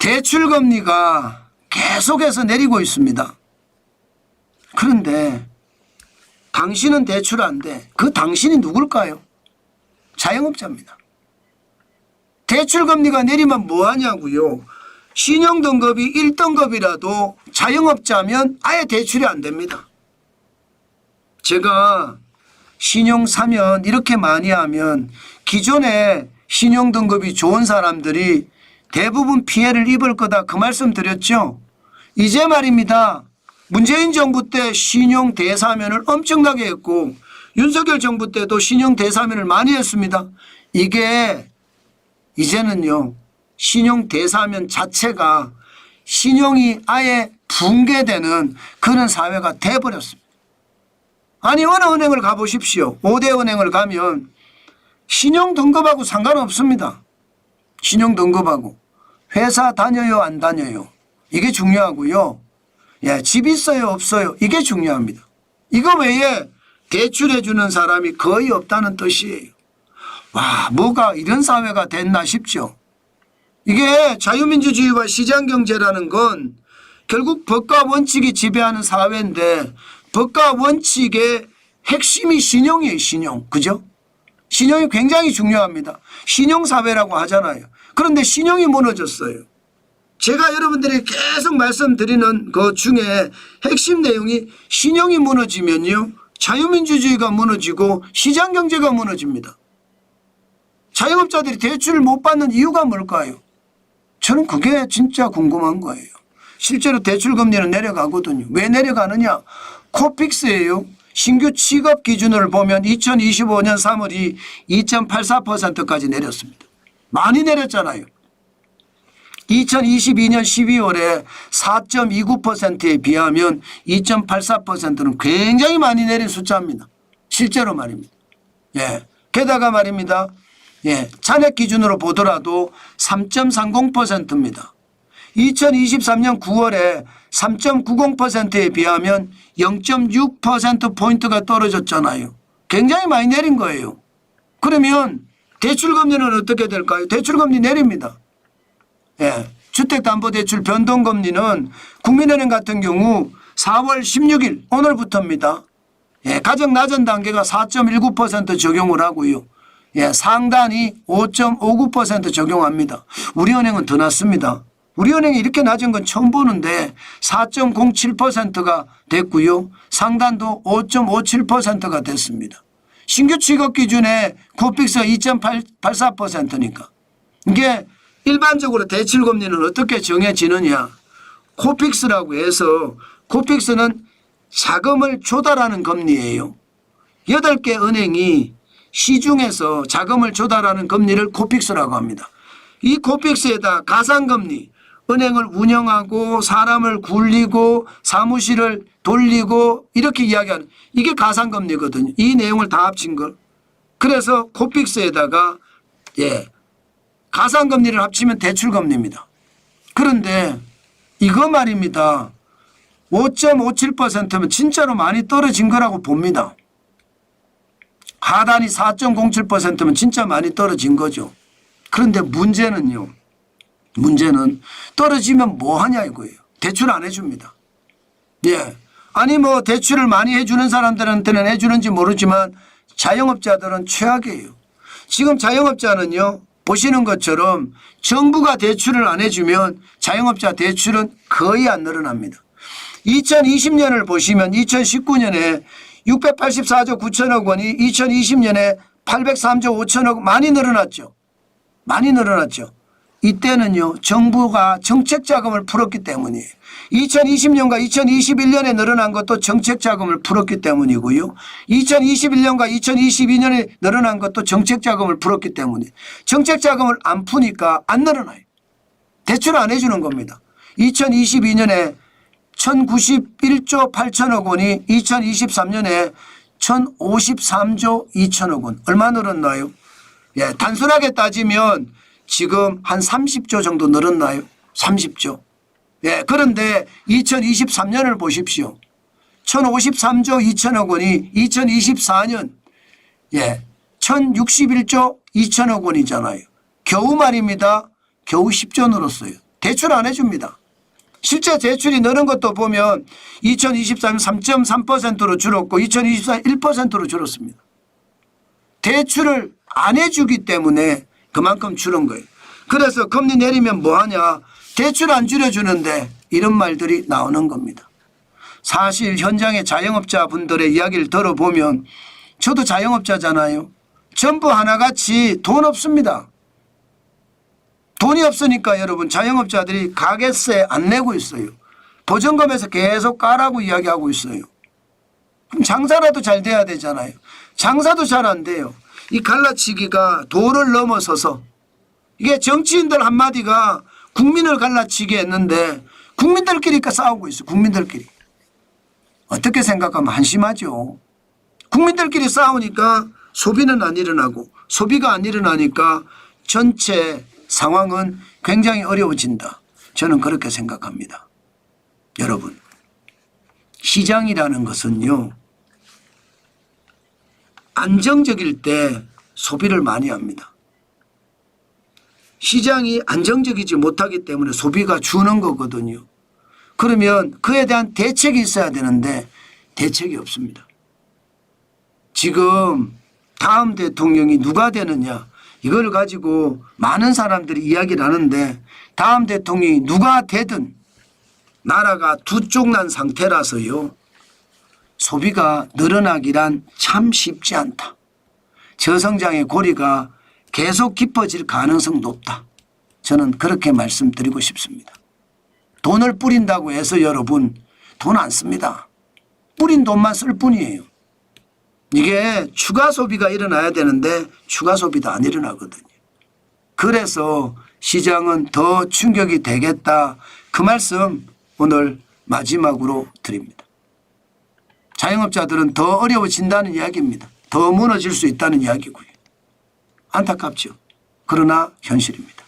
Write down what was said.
대출금리가 계속해서 내리고 있습니다. 그런데 당신은 대출 안 돼. 그 당신이 누굴까요? 자영업자입니다. 대출금리가 내리면 뭐하냐고요. 신용등급이 1등급이라도 자영업자면 아예 대출이 안 됩니다. 제가 신용 사면 이렇게 많이 하면 기존에 신용등급이 좋은 사람들이 대부분 피해를 입을 거다 그 말씀 드렸죠. 이제 말입니다. 문재인 정부 때 신용 대사면을 엄청나게 했고 윤석열 정부 때도 신용 대사면을 많이 했습니다. 이게 이제는요. 신용 대사면 자체가 신용이 아예 붕괴되는 그런 사회가 돼버렸습니다. 아니 어느 은행을 가보십시오. 5대 은행을 가면 신용 등급하고 상관없습니다. 신용 등급하고 회사 다녀요 안 다녀요 이게 중요하고요. 예, 집 있어요 없어요 이게 중요합니다. 이거 외에 대출해 주는 사람이 거의 없다는 뜻이에요. 와 뭐가 이런 사회가 됐나 싶죠. 이게 자유민주주의와 시장경제라는 건 결국 법과 원칙이 지배하는 사회인데 법과 원칙의 핵심이 신용이에요. 신용. 그죠? 신용이 굉장히 중요합니다. 신용사회라고 하잖아요. 그런데 신용이 무너졌어요. 제가 여러분들이 계속 말씀드리는 것 중에 핵심 내용이 신용이 무너지면요. 자유민주주의가 무너지고 시장경제가 무너집니다. 자영업자들이 대출을 못 받는 이유가 뭘까요? 저는 그게 진짜 궁금한 거예요. 실제로 대출금리는 내려가거든요. 왜 내려가느냐? 코픽스예요. 신규 취급 기준을 보면 2025년 3월이 2.84%까지 내렸습니다. 많이 내렸잖아요. 2022년 12월에 4.29%에 비하면 2.84%는 굉장히 많이 내린 숫자입니다. 실제로 말입니다. 예. 게다가 말입니다. 예. 잔액 기준으로 보더라도 3.30%입니다. 2023년 9월에 3.90%에 비하면 0.6%포인트가 떨어졌잖아요. 굉장히 많이 내린 거예요. 그러면 대출금리는 어떻게 될까요? 대출금리 내립니다. 예. 주택담보대출 변동금리는 국민은행 같은 경우 4월 16일 오늘부터입니다. 예. 가장 낮은 단계가 4.19% 적용을 하고요. 예. 상단이 5.59% 적용합니다. 우리은행은 더 낮습니다. 우리은행이 이렇게 낮은 건 처음 보는데 4.07%가 됐고요. 상단도 5.57%가 됐습니다. 신규 취급 기준의 코픽스가 2.84%니까 이게 일반적으로 대출금리는 어떻게 정해지느냐. 코픽스라고 해서 코픽스는 자금을 조달하는 금리예요. 8개 은행이 시중에서 자금을 조달하는 금리를 코픽스라고 합니다. 이 코픽스에다 가상금리 은행을 운영하고 사람을 굴리고 사무실을 돌리고 이렇게 이야기하는 이게 가상금리거든요. 이 내용을 다 합친 걸. 그래서 코픽스에다가 예, 가상금리를 합치면 대출금리입니다. 그런데 이거 말입니다. 5.57%면 진짜로 많이 떨어진 거라고 봅니다. 하단이 4.07%면 진짜 많이 떨어진 거죠. 그런데 문제는요. 문제는 떨어지면 뭐 하냐 이거예요. 대출 안 해줍니다. 예. 아니 뭐 대출을 많이 해주는 사람들한테는 해주는지 모르지만 자영업자들은 최악이에요. 지금 자영업자는요. 보시는 것처럼 정부가 대출을 안 해주면 자영업자 대출은 거의 안 늘어납니다. 2020년을 보시면 2019년에 684조 9천억 원이 2020년에 803조 5천억 많이 늘어났죠. 많이 늘어났죠. 이때는요. 정부가 정책자금을 풀었기 때문이에요. 2020년과 2021년에 늘어난 것도 정책자금을 풀었기 때문이고요. 2021년과 2022년에 늘어난 것도 정책자금을 풀었기 때문에 정책자금을 안 푸니까 안 늘어나요. 대출 안 해주는 겁니다. 2022년에 1091조 8천억 원이 2023년에 1053조 2천억 원. 얼마 늘었나요? 예, 단순하게 따지면 지금 한 30조 정도 늘었나요? 30조. 예, 그런데 2023년을 보십시오. 1053조 2천억 원이 2024년 예, 1061조 2천억 원이잖아요. 겨우 말입니다. 겨우 10조 늘었어요. 대출 안 해줍니다. 실제 대출이 느는 것도 보면 2023년 3.3%로 줄었고 2024년 1%로 줄었습니다. 대출을 안 해주기 때문에 그만큼 줄은 거예요. 그래서 금리 내리면 뭐하냐. 대출 안 줄여주는데 이런 말들이 나오는 겁니다. 사실 현장의 자영업자분들의 이야기를 들어보면 저도 자영업자잖아요. 전부 하나같이 돈 없습니다. 돈이 없으니까 여러분 자영업자들이 가게세 안 내고 있어요. 보증금에서 계속 까라고 이야기하고 있어요. 그럼 장사라도 잘 돼야 되잖아요. 장사도 잘 안 돼요. 이 갈라치기가 도를 넘어서서 이게 정치인들 한마디가 국민을 갈라치게 했는데 국민들끼리 싸우고 있어요. 국민들끼리. 어떻게 생각하면 한심하죠. 국민들끼리 싸우니까 소비는 안 일어나고 소비가 안 일어나니까 전체 상황은 굉장히 어려워진다. 저는 그렇게 생각합니다. 여러분, 시장이라는 것은요. 안정적일 때 소비를 많이 합니다. 시장이 안정적이지 못하기 때문에 소비가 주는 거거든요. 그러면 그에 대한 대책이 있어야 되는데 대책이 없습니다. 지금 다음 대통령이 누가 되느냐 이걸 가지고 많은 사람들이 이야기를 하는데 다음 대통령이 누가 되든 나라가 두 쪽 난 상태라서요. 소비가 늘어나기란 참 쉽지 않다. 저성장의 고리가 계속 깊어질 가능성 높다. 저는 그렇게 말씀드리고 싶습니다. 돈을 뿌린다고 해서 여러분 돈 안 씁니다. 뿌린 돈만 쓸 뿐이에요. 이게 추가 소비가 일어나야 되는데 추가 소비도 안 일어나거든요. 그래서 시장은 더 충격이 되겠다. 그 말씀 오늘 마지막으로 드립니다. 자영업자들은 더 어려워진다는 이야기입니다. 더 무너질 수 있다는 이야기고요. 안타깝죠. 그러나 현실입니다.